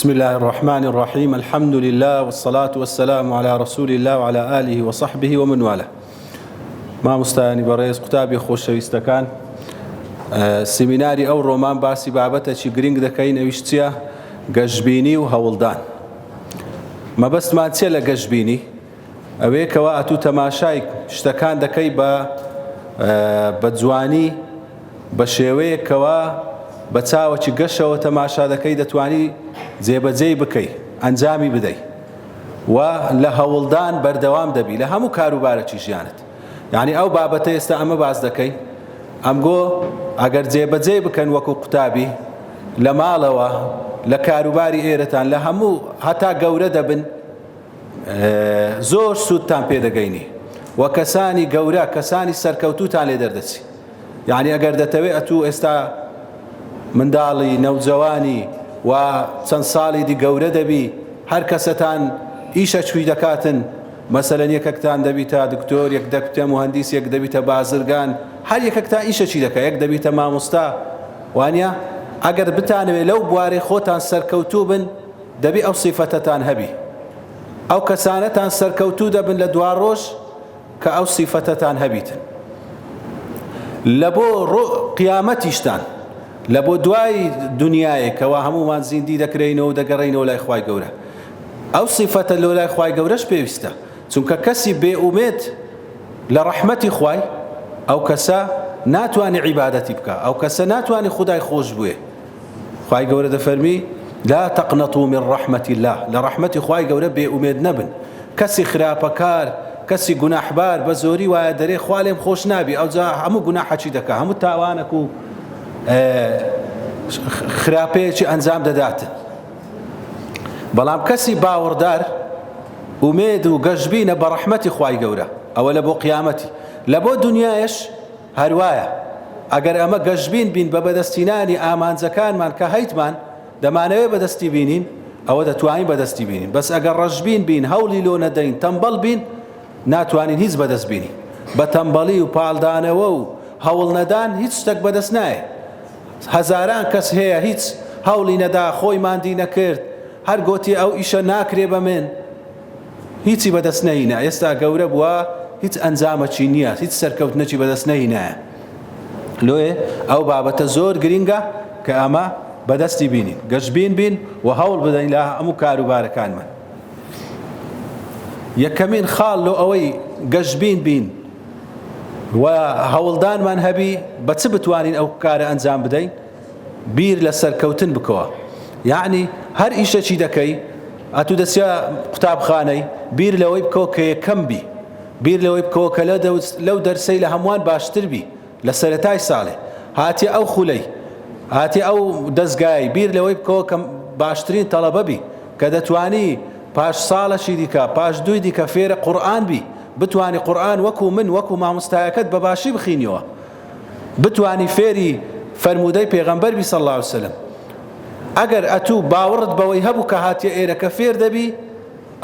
بسم الله الرحمن الرحيم الحمد لله والصلاة والسلام على رسول الله وعلى آله وصحبه ومن والاه. ما مستانی بەڕێز قوتابی خۆشەویستەکان، سیمیناری ئەو ڕۆمان باسی بابەتێکی گرنگ دەکەین، ئەویش چییە؟ گەشتبینی و هەوڵدان. مەبەستمان چییە لە گەشتبینی؟ ئەوەیە کەوا ئەتوو تەماشای شتەکان دەکەی بە جوانی، بە شێوەیەکەوە بە چاوەکی گەشەوە تەماشا دەکەی، دەتوانی جێبەجێی بکەی، ئەنجامی بدەی و لە هەوڵدان بەردەوام دەبی لە هەموو کاروبارێکی ژیانت. یعنی ئەو بابەتە ئێستا ئەمە باس دەکەی، ئەمگۆ ئەگەر جێبەجێ بکەن وەکو قوتابی لە ماڵەوە، لە کاروباری ئێرەتان، لە هەموو هەتا گەورە دەبن، زۆر سوودتان پێدەگەینی و کەسانی گەورە، کەسانی سەرکەوتوتان لێ دەردەچی. یعنی ئەگەر دەتەوێت ئەتوو ئێستا منداڵی نەوجەوانی و چەند ساڵی دی گەورە دەبی، هەر کەسەتان ئیشە چووی دەکاتن، مەسەلەن یەکێکتان دەبیتە دکتۆر، یەک دەبیتە مهندس، یەک دەبیتە بازرگان، هەر یەکێکتان ئیشەکی دەکە، یەک دەبیتە مامۆستا، وانە ئەگەر بتانەوێت لەو بوارەی خۆتان سەرکەوتوو بن، دەبی ئەو سیفەتەتان هەبی. ئەو کەسانەتان سەرکەوتوو دەبن لە دوا ڕۆژ کە ئەو سیفەتەتان هەبیتن. لە بۆ قیامەتیشتان، لە بۆ دوای دنیایەکەوە هەمومان زیندی دەکرێنەوە و دەگەڕێنەوە لای خوای گەورە. ئەو سیفەتە لە لای خوای گەورەش پێویستە، چونکە کەسی بێئومێد لە ڕەحمەتی خوای، ئەو کەسە ناتوانێ عیبادەتی بکە، ئەو کەسە ناتوانێ خودای خۆش بوێ. خوای گەورە دەفەرمی لا تقنطوا من رحمة الله، لە ڕەحمەتی خوای گەورە بێئومێد نەبن. کەسی خراپەکار، کەسی گوناحبار بە زۆری وایە دەرێ خوا لێم خۆش نابی، ئەوجا هەموو گوناحەکی دەکا، هەموو تاوانێک و خراپەیەکی ئەنجام دەداتن. بەڵام کەسی باوەڕدار ئومێد و گەشتبینە بە ڕەحمەتی خوای گەورە، ئەوە لە بۆ قیامەتی. لە بۆ دنیایش هەروایە، ئەگەر ئەمە گەشتبین بین بە بەدەستینانی ئامانجەکانمان کە هەیتمان دەمانەوێت بەدەستی بینین، ئەوە دەتوانین بەدەستی بینین. بەس ئەگەر ڕەشبین بین، هەوڵی لۆ نەدەین، تەمبەڵ بین، ناتوانین هیچ بەدەست بینی. بە تەمبەڵی و پاڵدانەوە و هەوڵ نەدان هیچ شتێک بەدەست نایە. هەزاران کەس هەیە هیچ هەوڵی نەدا، خۆی ماندی نەکرد، هەر گوتی ئەو ئیشە ناکرێ بە من، هیچی بەدەست نەهینە. ئێستا گەورە بووە، هیچ ئەنجامەکی نییە، هیچ سەرکەوتنەکی بەدەست نەهینایە. لۆیە ئەو بابەتە زۆر گرینگە کە ئەمە بەدەستی بینین، گەشتبین بین و هەوڵ بدەین لە هەموو کاروبارەکانمان. یەکەمین خاڵ لۆ ئەوەی گەشتبین بین و هەوڵدانمان هەبی بە چ بتوانین ئەو کارە ئەنجام بدەین؟ بیر لە سەرکەوتن بکەوە. یعنی هەر ئیشەکی دەکەی، ئەتوو دەچیا قوتابخانەی، بیر لەوەی بکەوە کە یەکەم بی، بیر لەوەی بکەوە کە لەو دەرسەی لە هەمووان باشتر بی لە سەرەتای ساڵێ. هاتی ئەو خولەی، هاتی ئەو دەستگای، بیر لەوەی بکەوە کە باشترین تەڵەبە بی، کە دەتوانی پاش ساڵەشی دیکە، پاش دوی دیکە فێرە قورئان بی، بتوانی قورئان وەکو من، وەکو مامۆستایەکەت بەباشی بخینیەوە، بتوانی فێری فەرموودەی پێغەمبەر بی صلی الله علیه وسلم. ئەگەر ئەتوو باوەڕت بەوەی هەبوو کە هاتیە ئێرەکە فێر دەبی،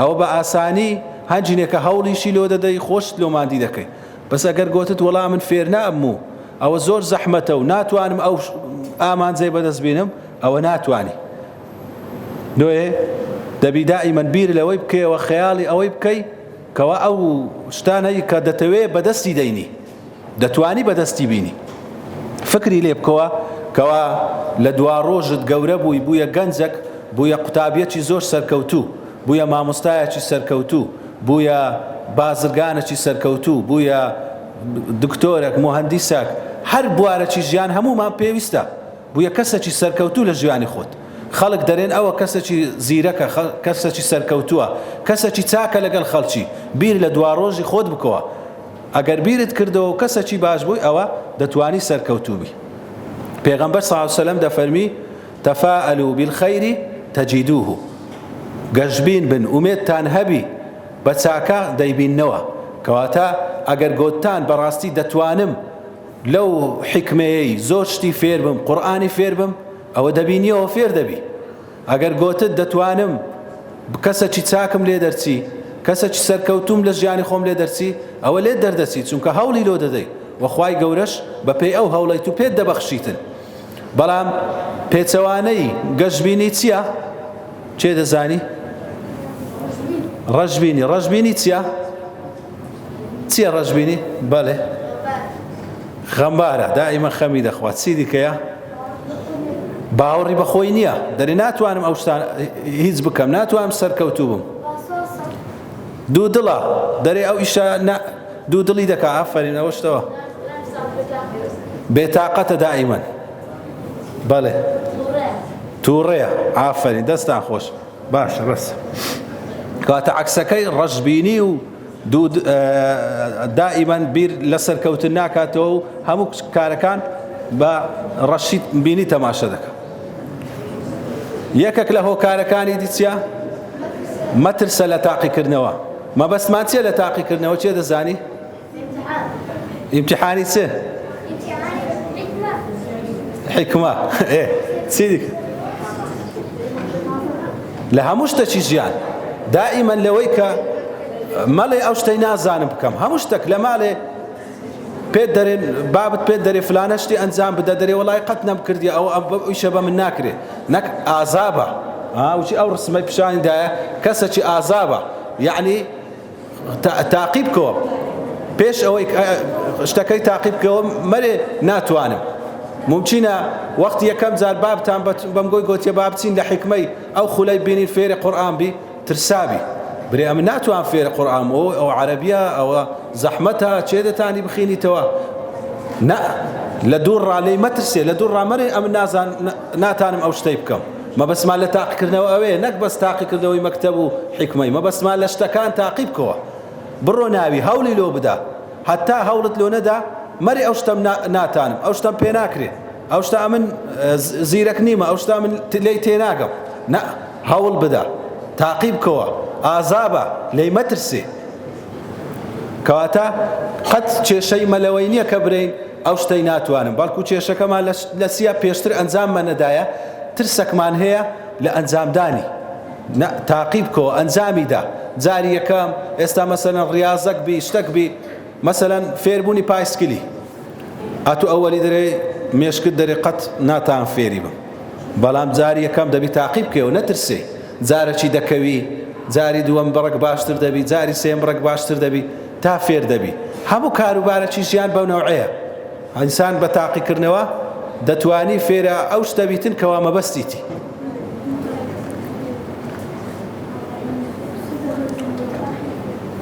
ئەوە بە ئاسانی هەنجینێکە هەوڵیشی لۆ دەدەی، خۆشت لۆماندی دەکەی. بەس ئەگەر گوتت وەڵام من فێر نابموو، ئەوە زۆر زەحمەتە و ناتوانم ئەو ئامانجەی بەدەست بێنم، ئەوە ناتوانی. دوێ دەبی دائیمەن بیر لەوەی بکەیەوە، خەیاڵی ئەوەی بکەی کەوا ئەو شتانەی کە دەتەوێت بەدەستی دەینی، دەتوانی بەدەستی بینی. فکری لێ بکەوە کەوا لە دوا ڕۆژت گەورە بووی، بوویە گەنجێک، بوویە قوتابیەکی زۆر سەرکەوتوو، بوویە مامۆستایەکی سەرکەوتوو، بوویە بازرگانێکی سەرکەوتوو، بوویە دکتۆرێک، مهندسێک، هەر بوارەکی ژیان هەموومان پێویستە. بوویە کەسێکی سەرکەوتوو لە ژیانی خۆت. خەڵک دەرێن ئەوە کەسێکی زیرەکە، کەسێکی سەرکەوتووە، کەسێکی چاکە لەگەڵ خەڵکی. بیر لە دوا ڕۆژی خۆت بکەوە. ئەگەر بیرت کردەوە و کەسێکی باش بووی، ئەوە دەتوانی سەرکەوتوو بی. پێغەمبەر صلی الله علیه وسلم دەفەرمی تەفاءلوا بالخەیر تەجیدوه، گەشتبین بن، ئومێدتان هەبی بە چاکە دەیبیننەوە. کەواتە ئەگەر گوتتان بەڕاستی دەتوانم لەو حکمەیەی زۆر شتی فێر بم، قورئانی فێر بم، ئەوە دەبینیەوە فێر دەبی. ئەگەر گوتت دەتوانم کەسێکی چاکم لێ دەرچی، کەسێکی سەرکەوتوم لە ژیانی خۆم لێ دەرچی، ئەوە لێت دەردەچی، چونکە هەوڵی لۆ دەدەی و خوای گەورەش بە پێی ئەو هەوڵەی تو پێت دەبەخشیتن. بەڵام پێچەوانەی گەشتبینی چییە؟ چێ دەزانی ڕەشبینی ڕەشبینی چییە ڕەشبینی بەڵێ خەمبارە دائیمە خەمی دەخوات چی دیکەیە باوەڕی بەخۆی نییە دەری ناتوانم ئەو شتان هیچ بکەم ناتوانم سەرکەوتوو بم دوو دڵە دەرێ ئەو ئیشە دوو دڵی دەکا ئافرین ئەوە شتەوە بێتاقەتە دائیمەن بەڵێ تووڕێە ئافرین دەستان خۆش باشە بەس کاتە عەکسەکەی ڕەشبینی و دائیمەن بیر لە سەرکەوتن ناکاتەوە و هەموو کارەکان بە ڕەشید بینی تەماشە دەکە یەکێک لە هۆکارەکانی دیچە مەترسە لە تاقیکردنەوە مەبەستمان چییە لە تاقیکردنەوە چێ دەزانی ئیمتیحانی چێ حکمە چی دیکە لە هەموو شتێکی ژیان دائیمەن لەوەی کە مەڵێ ئەو شتەی نازانم بکەم هەموو شتێک لە ماڵێ پێت دەرێن بابت پێت دەرێ فلانە شتی ئەنجام بدە دەرێ وەڵای قەت نەمکردی ئەو ئیشە بە من ناکرێ نەک ئازابە وچی ئەو ڕسمەی پیشانیدایە کەسێکی ئازابە یعنی تاقیب بکەوە پێش ئەوەی شتەکەی تاقیب بکەوە مەرێ ناتوانم ممکنە وەختی یەکەم جار بابتان بەم گۆی گوتیە با بچین لە حکمەی ئەو خولەی بینین فێری قورئان بی ترسابی برێ ئەمە ناتوان فێری قورئان ئەو عەرەبیە ئەوە زەحمەتە چێ دەتانی بخینیتەوە نا لە دووڕا لێی مەترسێ لە دووڕا مەرێ ئەم ناتانم ئەو شتەی بکەم مەبەستمان لە تاقیکردنەوە ئەوەیە نەک بەس تاقیکردنەوەی مەکتەب و حکمەی مەبەستمان لە شتەکان تاقیب بکەوە بڕۆ ناوی هەوڵی لۆ بدا هەتا هەوڵت لۆ نەدا مەری ئەو شتەم ناتانم ئەو شتەم پێ ناکرێت ئەو شتە من زیرەک نیمە ئەو شتە من لێی تێناگەم نە هەوڵ بدە تاقیب بکەوە ئازابە لێی مەترسێ کەواتە قەت کێشەی مەلەوەی نییە کە برین ئەو شتەی ناتوانم بەڵکو کێشەکەمان لە سیا پێشتر ئەنجاممان نەدایە ترسەکمان هەیە لە ئەنجامدانی تاقیب بکەوە ئەنجامیدا جاری یەکەم ئێستا مەسەلەن ڕیاضەک بی شتێک بی مەسەلەن فێربوونی پایسکلی ئەتو ئەوەلی دەرێ مێشکت دەرێ قەت ناتان فێری بم بەڵام جاری یەکەم دەبی تاقیب بکەوە نەترسێ جارێکی دەکەوی جاری دووەم بڕک باشتر دەبی جاری سێم بڕک باشتر دەبی تا فێر دەبی هەموو کاروبارێکی ژیان بەو نەوعەیە ئینسان بە تاقیکردنەوە دەتوانی فێرە ئەو شتە بیتن کەوا مەبەستیتی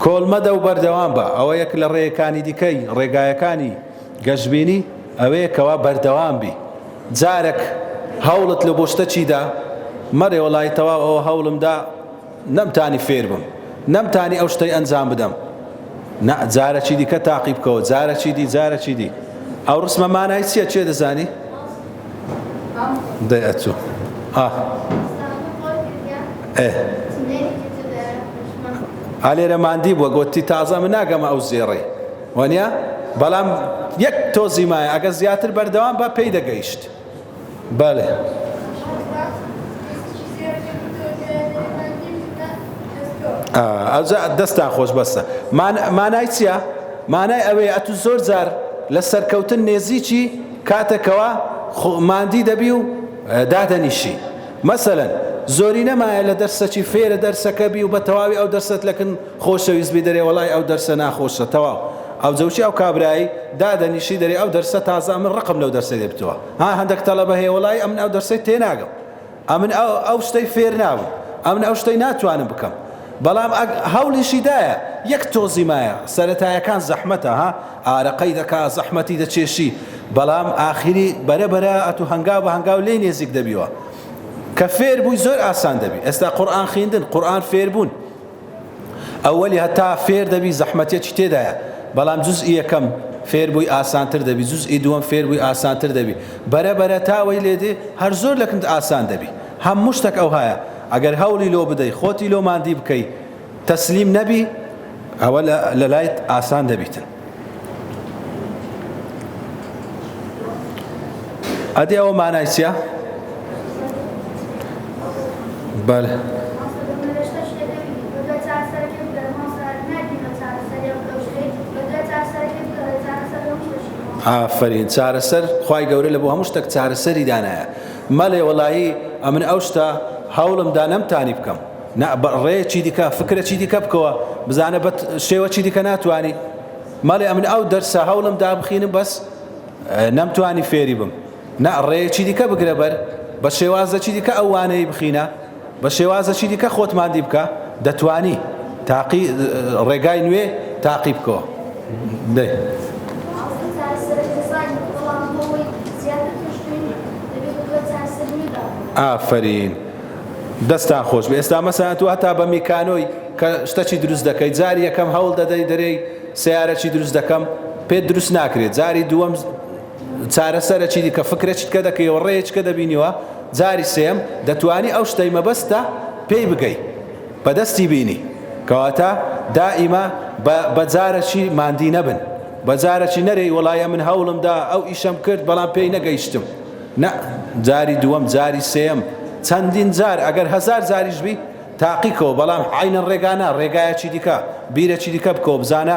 کۆڵمەدە و بەردەوام بە ئەوە یەک لە ڕێیەکانی دیکەی ڕێگایەکانی گەشتبینی ئەوەیە کەوا بەردەوام بی جارێک هەوڵت لە بۆ شتە چیدا مەرێ وەڵای تەواو ئەوە هەوڵمدا نەمتانی فێر بم نەمتانی ئەو شتەی ئەنجام بدەم جارێکی دیکە تاقیب بکەوە جارێکی دی ئەو ڕسمە مانای چییە چێ دەزانی دەیەچوو ئالێرە ماندی بووە گوتی تازە من ناگەمە ئەو زێڕێ وانە بەڵام یەک تۆزی مایە ئەگە زیاتر بەردەوام بە پێی دەگەیشت بەڵێ دەستان خۆش بەسە مانای چییە مانای ئەوەیە ئەتو زۆر جار لە سەرکەوتن نێزیکی کاتێکەوە ماندی دەبی و دادەنیشی مەسەلەن زۆری نەمایە لە دەرسەکی فێرە دەرسەکە بی و بە تەواوی ئەو دەرسەت لەکن خۆشەویست دەرێ وەڵای ئەو دەرسە ناخۆشە تەواو ئەو جەوشی ئەو کابرایی دادەنیشی دەرێ ئەو دەرسە تازە من ڕقم لەو دەرسە دێبتەوە هەندێک تەڵەبە هەیە وەڵای ئەمن ئەو دەرسەی تێناگەم ئەمن ئەو شتەی فێر ناوم ئەمن ئەو شتەی ناتوانم بکەم بەڵام هەوڵیشی دایە یەک تۆزی مایە سەرەتایەکان زەحمەتە ئارەقەی دەکا زەحمەتی دەچێشی بەڵام ئاخری بەرەبەرە ئەتو هەنگاو بە هەنگاو لێ نێزیک دەبیوە کە فێر بووی زۆر ئاسان دەبی ئێستا قورئان خوێندن قورئان فێر بوون ئەوەلی هەتا فێر دەبی زەحمەتێکی تێدایە بەڵام جوزئی یەکەم فێر بووی ئاسانتر دەبی جوزئی دووەم فێر بووی ئاسانتر دەبی بەرەبەرە تاوەی لێدێ هەر زۆر لەکند ئاسان دەبی هەموو شتێک ئەو هەیە ئەگەر هەوڵی لۆ بدەی خۆتی لۆ ماندی بکەی تەسلیم نەبی ئەوە لە لایت ئاسان دەبیتن ئەدی ئەوە مانای چییە؟ بەڵێ ئافرین چارەسەر خوای گەورە لە بۆ هەموو شتێک چارەسەری دانایە مەڵێ وەڵایی ئەمن ئەو شتە هەوڵم دا نەمتانی بکەم ڕێیەکی دیکە فکرێکی دیکە بکەوە بزانە بە شێوەکی دیکە ناتوانی ماڵێ ئەمن ئەو دەرسە هەوڵم دا بخینم بەس نەمتوانی فێری بم نا ڕێیەکی دیکە بگرە بەر بە شێوازەکی دیکە ئەو وانەی بخینە بە شێوازەکی دیکە خۆتماندی بکە دەتوانی تاقی ڕێگای نوێ تاقی بکەوە دەی ئافرین دەستان خۆش بێ ئێستا مەسەڵەن تو هەتا بە میکانۆی کە شتێکی دروست دەکەیت جاری یەکەم هەوڵ دەدەی دەرێی سیارەکی دروست دەکەم پێت دروست ناکرێت جاری دووەم چارەسەرێکی دیکە فکرێکت کە دەکەیەوە ڕێیەکە دەبینیوە جاری سێم دەتوانی ئەو شتەی مەبەستە پێی بگەیت بەدەستی بینی کەواتە دائیمە بە جارەکی ماندی نەبن بە جارەکی نەرێی وەڵایە من هەوڵمدا ئەو ئیشەم کرد بەڵام پێی نەگەیشتم نە جاری دووەم جاری سێم چەندین جار ئەگەر هەزار زاریش بی تاقیکەوە بەڵام عینەن ڕێگانە ڕێگایەکی دیکە بیرەکی دیکە بکەوە بزانە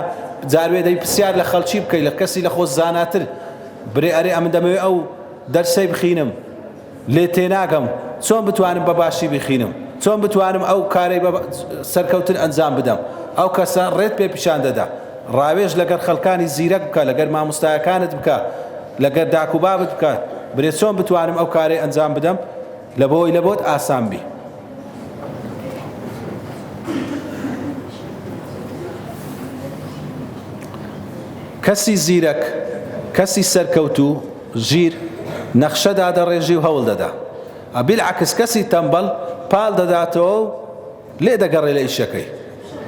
جاروێ دەی پرسیار لە خەڵکی بکەیت لە کەسی لە خۆ زاناتر برێ ئەرێ ئەمن دەمەوێت ئەو دەرسەی بخینم لێ تێناگەم چۆن بتوانم بە باشی بخینم چۆن بتوانم ئەو کارەی سەرکەوتن ئەنجام بدەم ئەو کەسە ڕێت پێ پیشان دەدا ڕاوێژ لەگەر خەڵکانی زیرەک بکە لەگەر مامۆستایەکانت بکە لەگەر داک و بابت بکە برێ چۆن بتوانم ئەو کارەی ئەنجام بدەم لە بۆی لە بۆت ئاسان بی کەسی زیرەک کەسی سەرکەوتوو ژیر نەخشەدا دەڕێژی و هەوڵ دەدا بیلعکس کەسی تەمبەڵ پاڵ دەداتەوە و لێ دەگەڕێ لە ئیشەکەی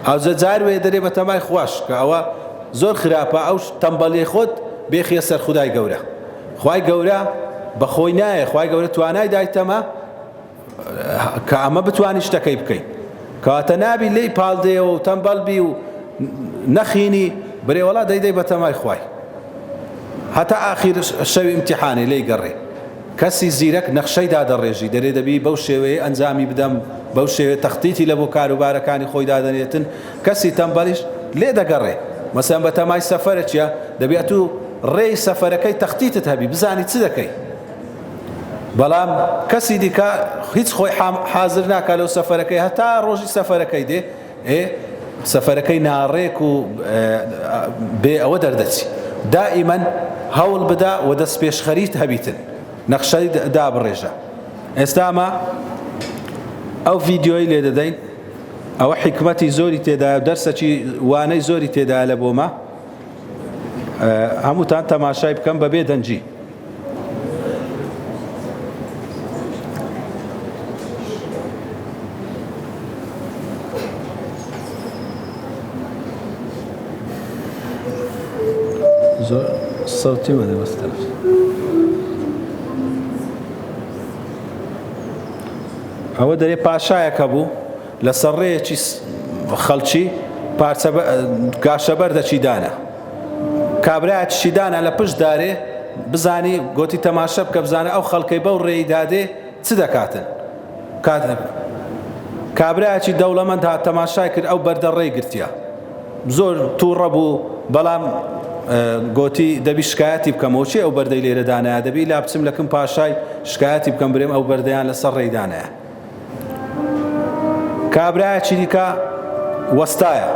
ئەوجە جاروێ دەرێ بە تەمای خوش کە ئەوە زۆر خراپە ئەو تەمبەڵی خۆت بێخیە سەر خودای گەورە خوای گەورە بە خۆی نایە خوای گەورە توانای دایتەمە کە ئەمە بتوانی شتەکەی بکەیت کەواتە نابی لێی پاڵدێەوە و تەمبەڵ بی و نەخینی برێوەڵا دەیدەی بە تەمای خوای هەتا ئاخیر شەوی ئیمتیحانی لێی گەڕێ کەسی زیرەک نەخشەی دادەڕێژی دەرێ دەبی بەو شێوەیە ئەنجامی بدەم بەو شێوێ تەختیتی لە بۆ کاروبارەکانی خۆی دادەنێتن کەسی تەمبەڵیش لێ دەگەڕێ مەسەڵەن بە تەمای سەفەرە چییە دەبێت و ڕێی سەفەرەکەی تەختیتت هەبی بزانی چ دەکەی بەڵام کەسی دیکە هیچ خۆی حاضر ناکات لەو سەفەرەکەی هەتا ڕۆژی سەفەرەکەی دێ سەفەرەکەی ناڕێک و بێ ئەوە دەردەچی دائیمەن هەوڵ بدا و دەست پێشخەریت هەبیتن نەخشەی دابڕێژە ئێستامە ئەو ڤیدیۆی لێ دەدەین ئەوە حکمەتی زۆری تێدایە و دەرسێکی وانەی زۆری تێدایە لە بۆمە هەمووتان تەماشای بکەم بەبێ دەنجی زۆر سەوتی وەدە بەستە ئەوە دەرێ پاشایەکە بوو لەسەر ڕێیەکی خەڵکی گاشەبەر دەچی دانە کابرایەکی دانە لە پشت دارێ بزانی گۆتی تەماشە بکە بزانە ئەو خەڵکەی بەو ڕێی دادێ چ دەکاتن کابرایەکی دەوڵەمەند هات تەماشای کرد ئەو بەردە ڕێی گرتیە زۆر تووڕە بوو بەڵام گۆتی دەبی شکایەتی بکەمەوە چی ئەو بەردەی لێرە دانایە دەبی لا بچم لەکەم پاشای شکایەتی بکەم برێم ئەو بەردەیان لەسەر ڕێی دانایە کابرایەکی دیکە وەستایە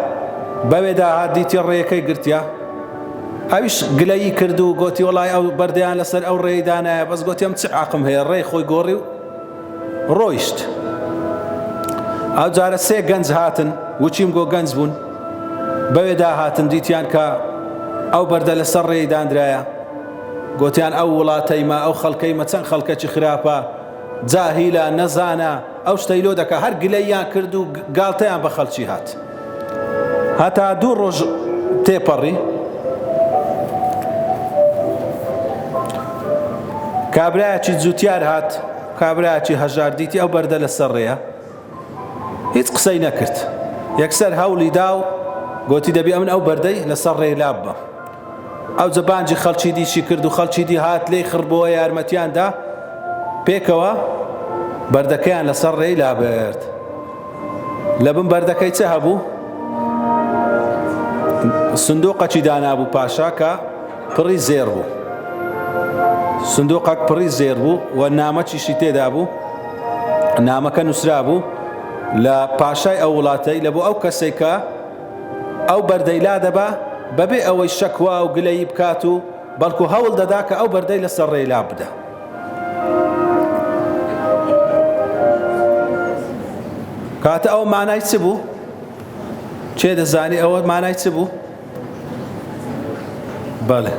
بەوێدا هات دیتی ڕێیەکەی گرتیە ئەویش گلەیی کرد و گۆتی وەڵای ئەو بەردەیان لەسەر ئەو ڕێی دانایە بەس گۆتیم چ عاقم هەیە ڕێی خۆی گۆڕی و ڕۆیشت ئەو جارە سێ گەنج هاتن وچیم گۆ گەنج بوون بەوێدا هاتن دیتیان کە ئەو بەردە لەسەر ڕێی دانرایە گۆتیان ئەو وڵاتەیمە ئەو خەڵکەیمە چەند خەڵکەکی خراپە جاهیلە نەزانە ئەو شتەی لۆ دەکە هەر گلەییان کرد و گاڵتەیان بە خەڵکی هات هەتا دوو ڕۆژ تێپەڕی کابرایەکی جوتیار هات کابرایەکی هەژار دیتی ئەو بەردە لەسەر ڕێیە هیچ قسەی نەکرد یەکسەر هەوڵی دا و گۆتی دەبی ئەمن ئەو بەردەی لەسەر ڕێی لاب بە ئەو جەبانجی خەڵکی دیشی کرد و خەڵکی دی هات لێی خڕبەوە یارمەتیاندا پێکەوە بەردەکەیان لەسەر ڕێی لابرد لە بن بەردەکەی چه هەبوو سندوقەکی دانابوو پاشا کە پڕی زێر بوو سندوقەک پڕی زێر بوو و نامەچیشی تێدا بوو نامەکە نووسرا بوو لە پاشای ئەو وڵاتەی لە بۆ ئەو کەسێک کە ئەو بەردەیلا دەبا بەبێ ئەوەی شەکوا و گلەیی بکات و بەڵکو هەوڵ دەدا کە ئەو بەردەی لەسەر ڕێلا بدە. کاتە ئەو مانای چ بوو؟ چێ دەزانی ئەوە مانای چ بوو؟ بەڵێ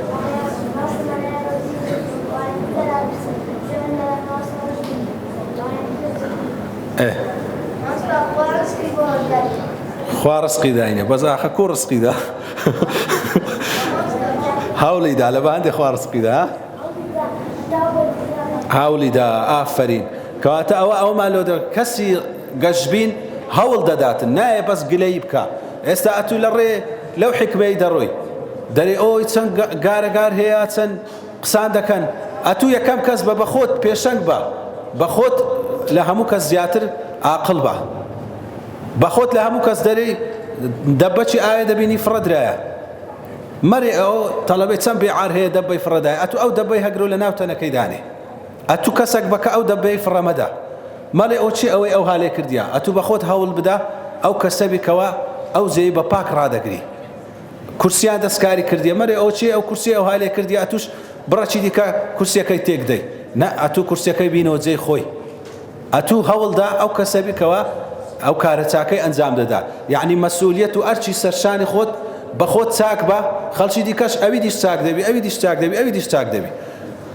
خوا ڕزقی داینێ بەس ئاخە کوڕ ڕزقی دا هەوڵی دا لە بەهەندێ خوا ڕزقی دا هەوڵی دا ئافەرین کەواتە ئەومان لۆ کەسی گەشتبین هەوڵ دەداتن نایە بەس گلەی بکە. ئێستا ئەتوو لە ڕێ لەو حکمەی دەڕۆی دەرێ ئەوی چەند گارەگار هەیە چەند قسان دەکەن ئەتوو یەکەم کەس بە بەخۆت پێشەنگ بە بەخۆت لە هەموو کەس زیاتر عاقڵ بە بەخۆت لە هەموو کەس دەرێ دەبەچی ئاوێ دەبینی فڕەدرایە مەرێ ئەو تەڵەبێ چەند بێعار هەیە دەبەی فڕەدایە ئەتوو ئەو دەبەی هەگرۆ لە ناو تەنەکەی دانێ ئەتوو کەسێک بکە ئەو دەبەی فڕەمەدا مەڵێ ئەو چی ئەوەی ئەو هالێ کردیا ئەتوو بەخۆت هەوڵ بدە ئەو کەسە بیکەوە ئەو زێی بە پاک ڕادەگری کورسیان دەستکاری کردیە مەرێ ئەو چی ئەو کورسی ئەو هالێ کردیا ئەتوش بڕەچی دیکە کورسیەکەی تێک دەی نە ئەتوو کورسیەکەی بینەوە جێی خۆی ئەتوو هەوڵدا ئەو کەسە بیکەوە ئەو کارە چاکەی ئەنجام دەدا یعنی مەسئولیەت و ئەرچی سەرشانی خۆت بە خۆت چاک بە خەڵکی دیکەش ئەوی دیش چاک دەبی ئەوی دیش چاک دەبی ئەوی دیش چاک دەبی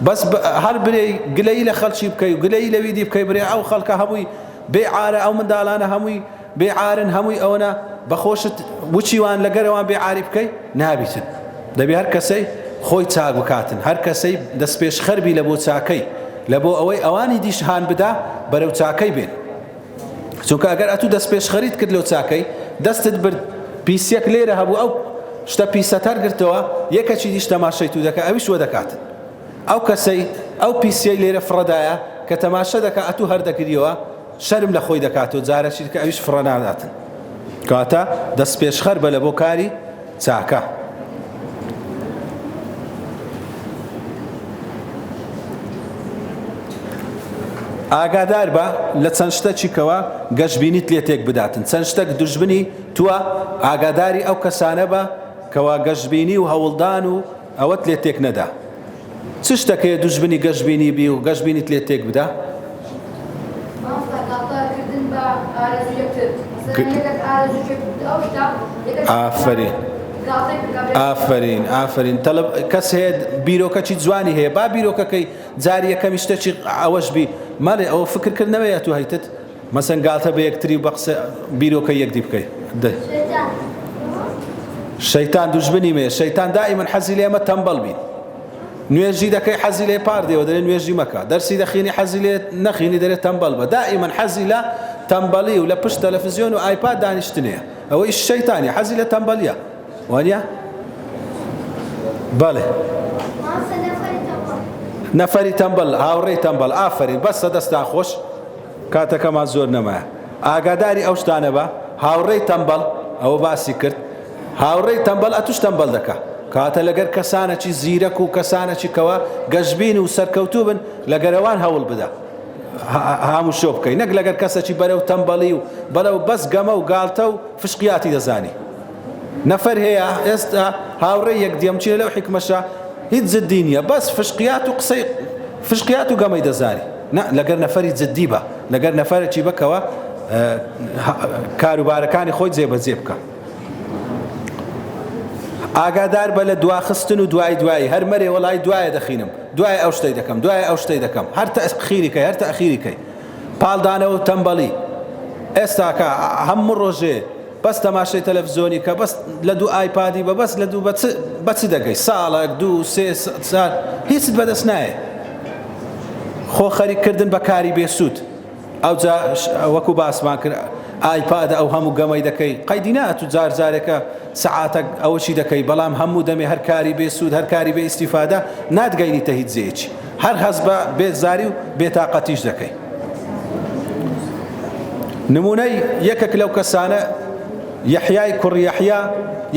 بەس هەر برێ گلەیی لە خەڵکی بکەی و گلەیی لەوی دی بکەی برێ ئەو خەڵکە هەمووی بێعارە ئەو منداڵانە هەمووی بێعارن هەمووی ئەوەنە بەخۆشت وچیوان لەگەرەوان بێعاری بکەی نابیتن دەبی هەر کەسەی خۆی چاک بکاتن هەر کەسەی دەست پێش خەربی لە بۆ چاکەی لە بۆ ئەوەی ئەوانی دیش هان بدا بەرەو چاکەی بێن چونکە ئەگەر ئەتوو دەست پێش خەریت کرد لەو چاکەی دەستت برد پیسێک لێرە هەبوو ئەو شتە پیسەتەر گرتەوە یەکەچی دیش تەماشای تو دەکە ئەویش وە دەکاتن ئەو کەسەی ئەو پیسەی لێرە فڕەدایە کە تەماشا دەکە ئەتوو هەردەگریەوە شەرم لە خۆی دەکاتەوە جارەشی کە ئەویش فڕە ناداتن کەواتە دەست پێشخەر بە لە بۆ کاری چاکە. ئاگادار بە لە چەند شتە چیکەوە گەشتبینیت لێ تێک بداتن چەند شتێک دوژمنی تووە ئاگاداری ئەو کەسانە بە کەوا گەشتبینی و هەوڵدان و ئەوەت لێ تێک نەدا چ شتەکەیە دوژمنی گەشتبینی بی و گەشتبینیت لێ تێک بدا ئافرین ئافرین ئافرین تەلەب کەس هەیە بیرۆکەچی جوانی هەیە با بیرۆکەکەی جاری یەکەمی شتێکی ئەوەش بی ماڵێ ئەوە فکرکردنەوەیە تو هەیتت مەسەن گالتە بە یەکتری بە قسە بیرۆکەی یەکدی بکەی شەیتان دوژمنی مێ شەیتان دائیمەن حەزی لێ ئەمە تەمبەڵ بین نوێژی دەکەی حەزی لێ پار دێەوە دەرێ نوێژی مەکە دەرسی دەخینی حەزی لێ نەخینی دەرێت تەمبەڵ بە دائیمەن حەزی لە تەمبەڵی و لە پشت تەلەڤیزیۆن و ئایپاد دانیشتنەیە ئەوە ئیش شەیتانی حەزی لە تەمبەڵیە وانە بەڵێ نەفەری تەمبەڵ هاوڕێی تەمبەڵ ئافرین بەسە دەستان خۆش کاتەکەمان زۆر نەمایە ئاگاداری ئەو شتانە بە هاوڕێی تەمبەڵ ئەوە باسی کرد هاوڕێی تەمبەڵ ئەتوش تەمبەڵ دەکە کاتە لەگەر کەسانێکی زیرەک و کەسانێکی کەوە گەشتبین و سەرکەوتوو بن لەگەرەوان هەوڵ بدە هەموو شۆ بکەی نەک لەگەر کەسێکی بەرەو تەمبەڵی و بەلەو بەس گەمە و گاڵتە و فشقیاتی دەزانی نەفەر هەیە ئێستا هاوڕێ یەک دیەمچینە لەو حکمەشە هیچ جددی نییە بەس فشقیات و قسەی فشقیات و گەمەی دەزانی لەگەر نەفەری جددی بە لەگەر نەفەرێکی بکەوە کاروبارەکانی خۆی جێبەجێ بکە ئاگادار بە لە دواخستن و دوایی هەر مەرێ وەڵای دوایە دەخینم دوای ئەو شتەی دەکەم دوای ئەو شتەی دەکەم هەر تەخیریکەی هەر تەخیریکەی پاڵدانەوە و تەمبەڵی ئێستاکە هەموو ڕۆژێ بەس تەماشای تەلەڤیزیۆنی کە بەس لە دوو ئایپادی بە بەس لە دوو بە چ دەگەی ساڵێک دوو سێ سال هیچت بەدەست نایە خۆ خەریککردن بە کاری بێسوود ئەوجا وەکو باسمان کرد ئایپادە ئەو هەموو گەمەی دەکەی قەیدی ناتوو جارێکە سەعاتە ئەوەشی دەکەی بەڵام هەموو دەمێ هەر کاری بێسوود هەر کاری بێ ئیستیفادە ناتگەینیتە هیچ جێیەکی هەر هەز بە بێزاری و بێتاقەتیش دەکەی نمونەی یەکێک لەو کەسانە یەحیای کوڕی یەحیا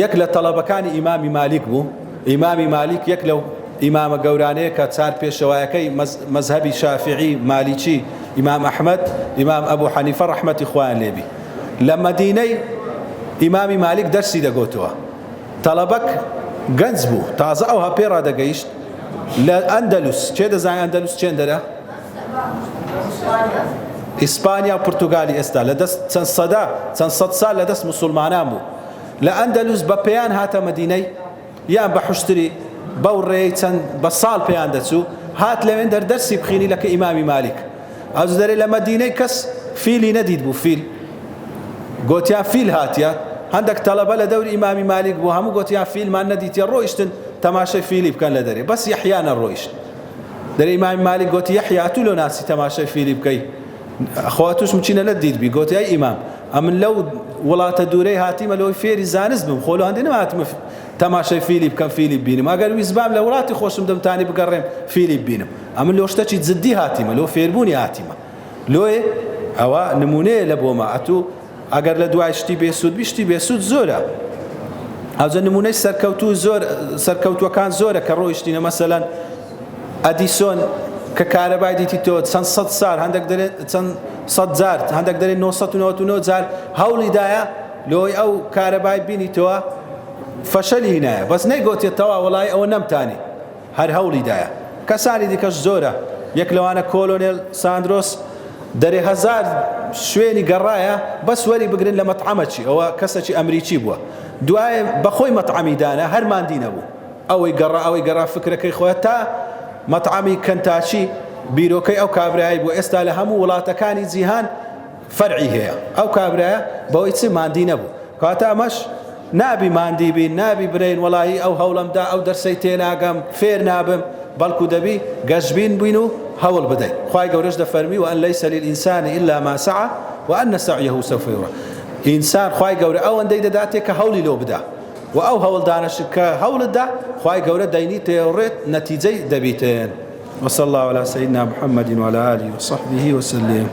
یەک لە تەڵەبەکانی ئیمامی مالیک بوو ئیمامی مالیک یەک لەو ئیمامە گەورانەیە کە چار پێشەوایەکەی مەزهەبی شافعی مالیکی إمام أحمد إمام أبو حنيفة رحمة إخوان ليبي لما ديني إمام مالك درسي دقوتوا طلبك جنزبو تازع أو هبيرا دقيشت لأندلس چه دزاين أندلس چه اندرا إسبانيا وبرتغالي استا لدست صد سال لدست مسلمانان بو لأندلس ببيان هاتا مديني يان بحشتري بوري بصال بيان دتسو هات لمن درسي بخيني لك إمام مالك أز دري لما ديني كس فيلي نديد بو فيل قلت يا فيل هاتيا عندك طلبة لدور إمام مالك بو همو قلت يا فيل ما نديت يا رويشتن تماشي فيلي بكان لدري بس يحيانا الرويشت دري إمام مالك قلت يحيى تلو ناسي تماشي فيلي بكي أخواتوش مچينة لديد بي قلت يا إمام أمن لو ولا تدوري هاتي ملو فيري زانز بم خولو عندنا ما هاتم تماشي فيلي بكم فيلي بينم ما قالوا يزبام لو راتي خوشم دم تاني بقرم فيلي بينم أمن لو اشتكي تزدي هاتي ملو فيربوني هاتي لو أوا نمونه لبوما أتو أجر لدواء اشتي بيسود زورا أوزن نمونه سركوتو كان زورا كرو اشتينا مثلا أديسون ككهرباء ديتي تو سن صد سال عندك دري سن صد زار عندك دري 999 زار هولي دايا لو أو كهرباء بيني توا فشل هنا بس نيجوت يتوا والله أو نم تاني هر هولي دايا كساني ديكش زورا يكلو أنا كولونيل ساندروس دري هزار شويني قرايا بس ولي بقرن لمطعمتشي أو كسرشي أمريكي بوا دعاء بخوي مطعمي دانا هر ما عندنا بو أو يقرا فكرك يا إخواتا مطعمي كنتاشي بيروكي أو كابراي بو استال همو ولا تكاني زيهان فرعي هي أو كابراي بو يتصير ما عندنا بو كاتا مش نابي ماندي بين نابي برين والله أو هولم دا أو درسيتين أقام فير نابم بلكو دبي قجبين بينو هول بدي خواي قورج فرمي وأن ليس للإنسان إلا ما سعى وأن سعيه سوف يرى إنسان خواي قورج أو أن ديدا داتك هولي لو بدا وأو هول دانش كهول دا خواي قورج ديني تيوريت نتيجة دبيتين وصلى الله على سيدنا محمد وعلى آله وصحبه وسلم